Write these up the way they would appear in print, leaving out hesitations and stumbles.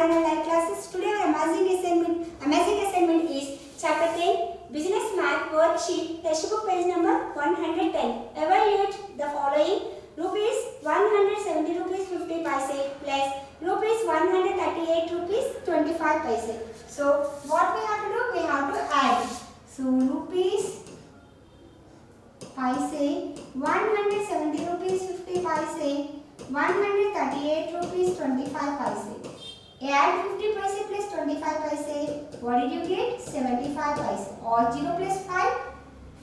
Narayana Live Classes. Today our amazing assignment is Chapter 10 Business Math Worksheet, Textbook page number 110. Evaluate the following: rupees 170 rupees 50 paise plus rupees 138 rupees 25 paise. So what we have to do? We have to add. So rupees paise, 170 rupees 50 paise, 138 rupees 25 paise. Add 50 paise plus 25 paise. What did you get? 75 paise. Or 0 plus 5?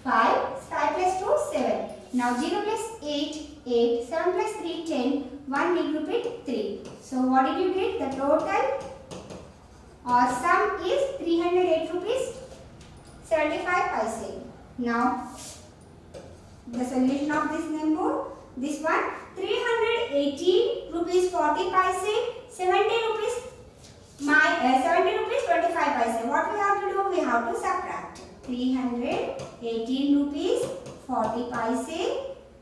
5. 5 plus 2? 7. Now 0 plus 8? 8. 7 plus 3? 10. 1 regrouped 3. So what did you get? The total or sum is 308 rupees 75 paise. Now the solution of this number, this one, 318 rupees 40 paise, 70 rupees 25 paise. What we have to do? We have to subtract 318 rupees 40 paise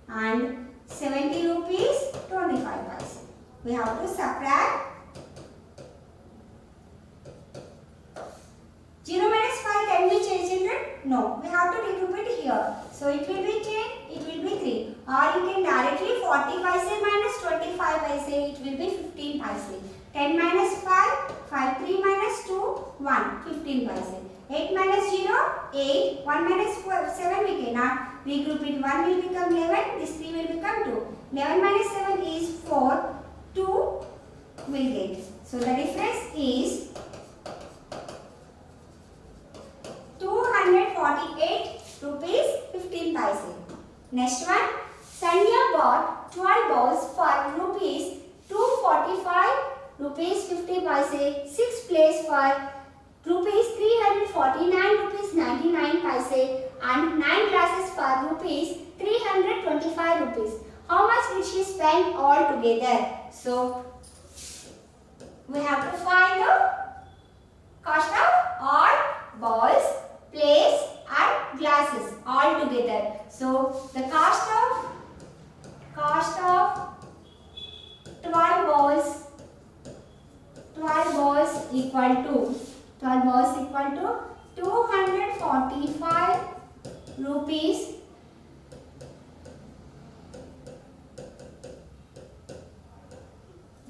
and 70 rupees 25 paise. We have to subtract. 0 minus 5 can be changed in it? No. We have to regroup it here. So it will be 10, it will be 3. Or you can directly 40 paise minus 25 paise, it will be 15 paise. 10 minus 5, 5, 3 minus 2, 1, 15 paise. 8 minus 0, 8, 1 minus 7 we cannot regroup it. 1 will become 11, this 3 will become 2. 11 minus 7 is 4, 2 will get. So the difference is 248 rupees 15 paise. Next one, Sanya bought 12 balls for rupees 245 rupees 50 paise, 6 plates for rupees 349 rupees 99 paise and 9 glasses for rupees 325 rupees. How much did she spend all together? So we have to find the cost of all balls, plates and glasses all together. So the cost of 12 balls equal to 245 rupees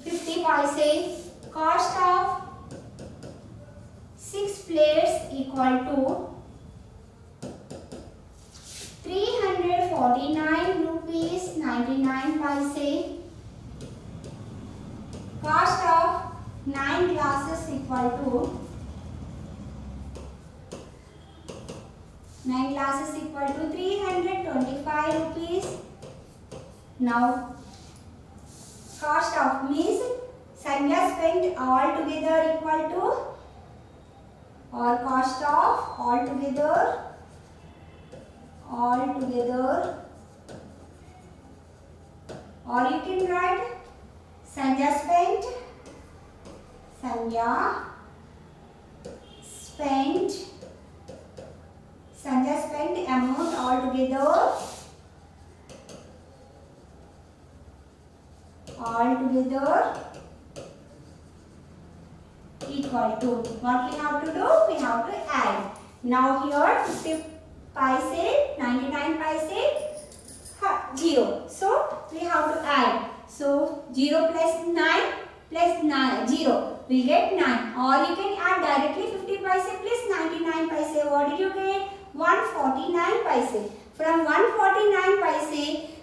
50 paise. Cost of 6 plates equal to 349 rupees 99 paise. Cost of 9 glasses equal to 325 rupees. Now cost of means Sanya spent all together equal to, or cost of all together, or you can write Sanya spent amount all together equal to. What we have to do? We have to add. Now here 50 paise, 99 paise, 0. So we have to add. So 0 plus 9 plus 9, 0. We get 9. Or you can add directly 50 paise plus 99 paise. What did you get? 149 paise. From 149 paise,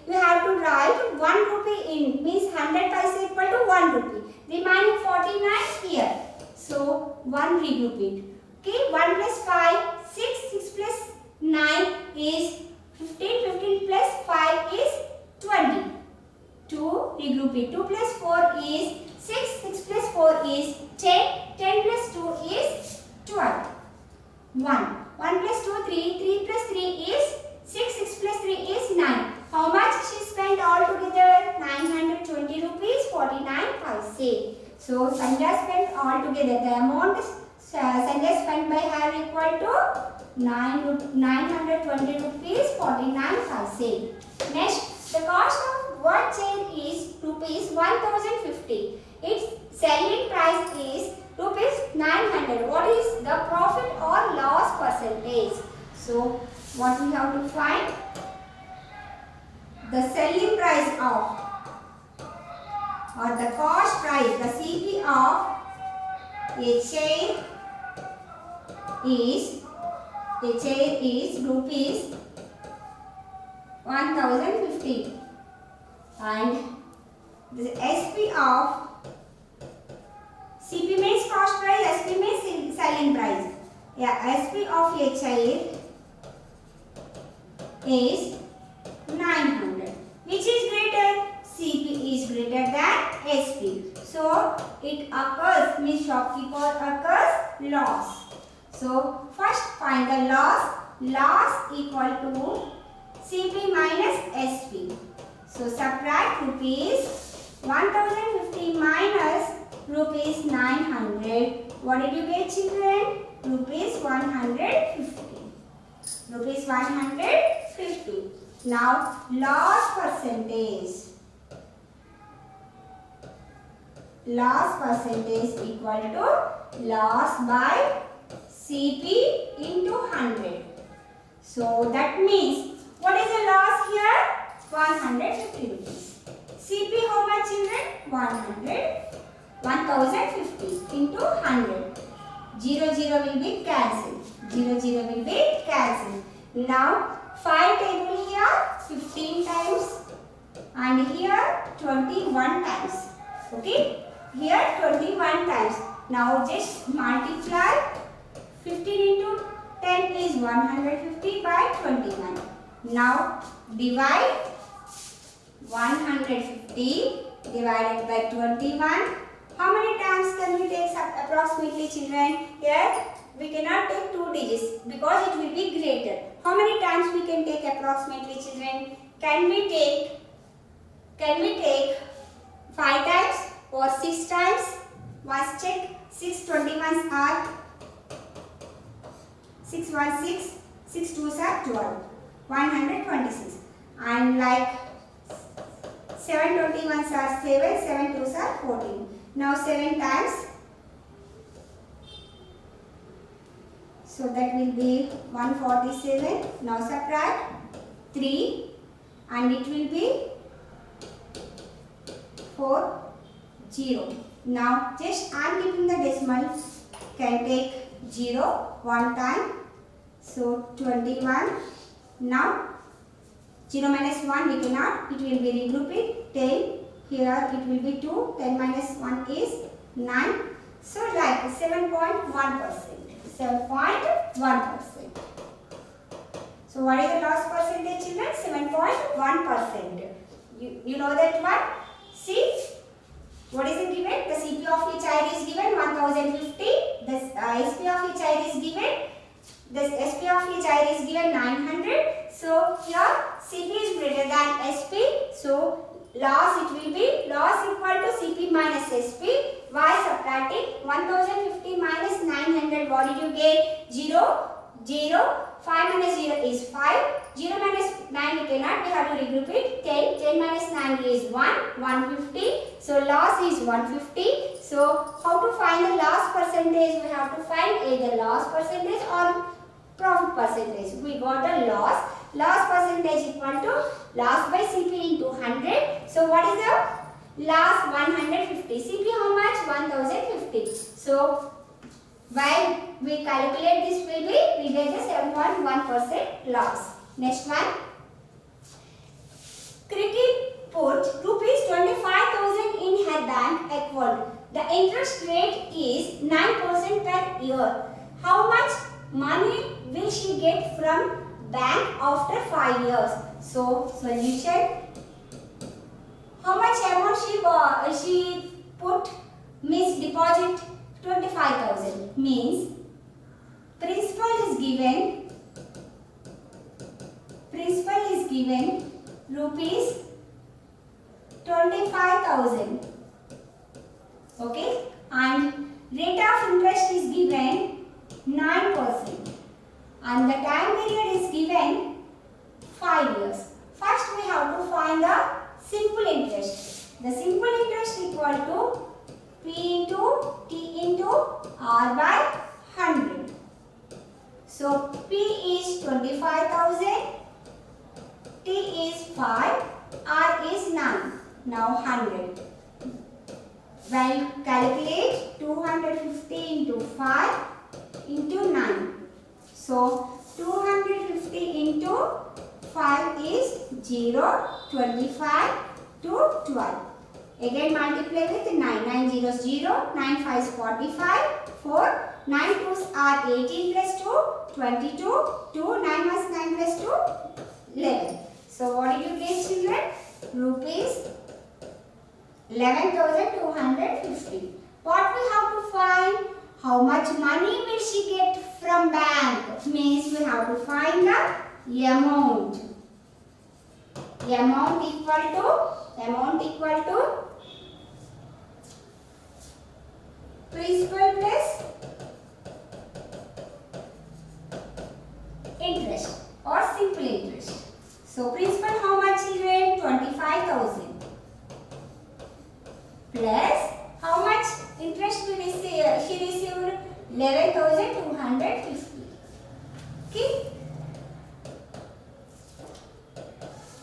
you have to write 1 rupee in. Means 100 paise equal to 1 rupee. Remaining 49 here. So 1 regroup it. Okay, 1 plus 5, 6, 6 plus 9 is 15, 15 plus 5 is 20. 2 regroup it. 2 plus 4 is 6, 6 plus 4 is 10, 10 plus 2 is 12. 1 plus 2, 3, 3 plus 3 is 6, 6 plus 3 is 9. How much she spent all together? 920 rupees 49 paise. So Sanya spent all together. The amount Sanya spent by her equal to 920 rupees 49 paise. Next, the cost of one chair is rupees 1050. Its selling price is rupees 900. What is the profit or loss percentage? So what we have to find? The selling price of or the cost price, the CP of a chair is rupees 1050 and the SP of CP means cost price, SP means selling price. Yeah, SP of a chair is 900. Which is greater? CP is greater than SP. So it occurs, means shopkeeper occurs loss. So first find the loss. Loss equal to CP minus SP. So subtract rupees 1050 minus rupees 900. What did you get, children? Rupees 150. Rupees 150. Now loss percentage. Loss percentage equal to loss by CP into 100. So that means what is the loss here? 150 rupees. CP how much, children? 1050 into 100. 0 will be cancelled. 0 will be cancelled. Now 5 table here 15 times and here 21 times. Okay? Here 21 times. Now just multiply 15 into 10 is 150 by 21. Now divide 150 divided by 21. How many times can we take approximately, children? Here we cannot take 2 digits because it will be greater. How many times we can take approximately, children? Can we take 5 times or 6 times? Once check. 6 21s are 6 1 6, 6 2s are 12, 126. And like 7 21s are 7, 7 2s are 14. Now 7 times. So that will be 147. Now subtract 3 and it will be 4 0. Now just I am keeping the decimal. Can take 0 one time. So 21. Now 0 minus 1 we cannot. It will be regrouped. 10. Here it will be 2. 10 minus 1 is 9. So like 7.1%. 7.1%. So what is the loss percentage, children? 7.1%. You know that one? See, what is it given? The CP of each child is given 1050. The SP of each child is given. The SP of each child is given 900. So here CP is greater than SP. So loss it will be loss equal to CP minus SP. By subtracting 1050 minus 900, what did you get? 0, 0. 5 minus 0 is 5. 0 minus 9 we cannot. We have to regroup it. 10. 10 minus 9 is 1. 150. So loss is 150. So how to find the loss percentage? We have to find either loss percentage or profit percentage. We got the loss. Loss percentage equal to loss by CP into 100. So what is the loss? 150. CP how much? 1050. So while we calculate this will be, we get the 7.1% loss. Next one. Kriti put rupees 25,000 in her bank account. The interest rate is 9% per year. How much money will she get from bank after 5 years? So solution. How much amount she put, means deposit 25,000, means principal is given rupees 25,000. Okay, and rate of interest is given 9% and the time period is given 5 years. First we have to find the simple interest. The simple interest equal to P into T into R by 100. So P is 25,000, T is 5, R is 9. Now 100. Well, calculate 250 into 5 into 9. So 250 into 5 is 0, 25 to 12. Again multiply with 9. 9 zeros 0, 9 5s 45, 4, 9 2s are 18 plus 2, 22, 2, 9 1s 9 plus 2, 11. So what did you get, children? Rupees 11,250. What we have to find? How much money will she get from bank? Means we have to find the amount. Amount equal to principal plus interest or simple interest. So principal how much, children? 25,000 plus how much interest we receive? She received 11,250. Okay.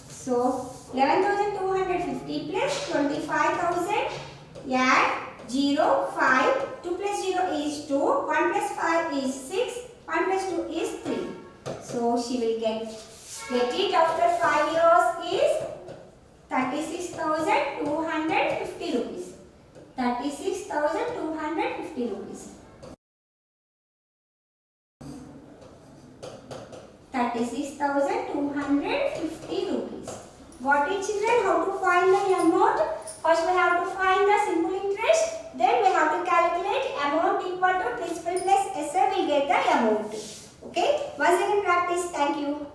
So 11,250 plus 25,000. Add 0, 5. 2 plus 0 is 2. 1 plus 5 is 6. 1 plus 2 is 3. So she will get it after 5 years is 36,250 rupees. 36,250 rupees. 36,250 rupees. Got it, children? How to find the amount? First we have to find the simple interest. Then we have to calculate amount equal to principal plus SR. We get the amount. Okay. Once again practice. Thank you.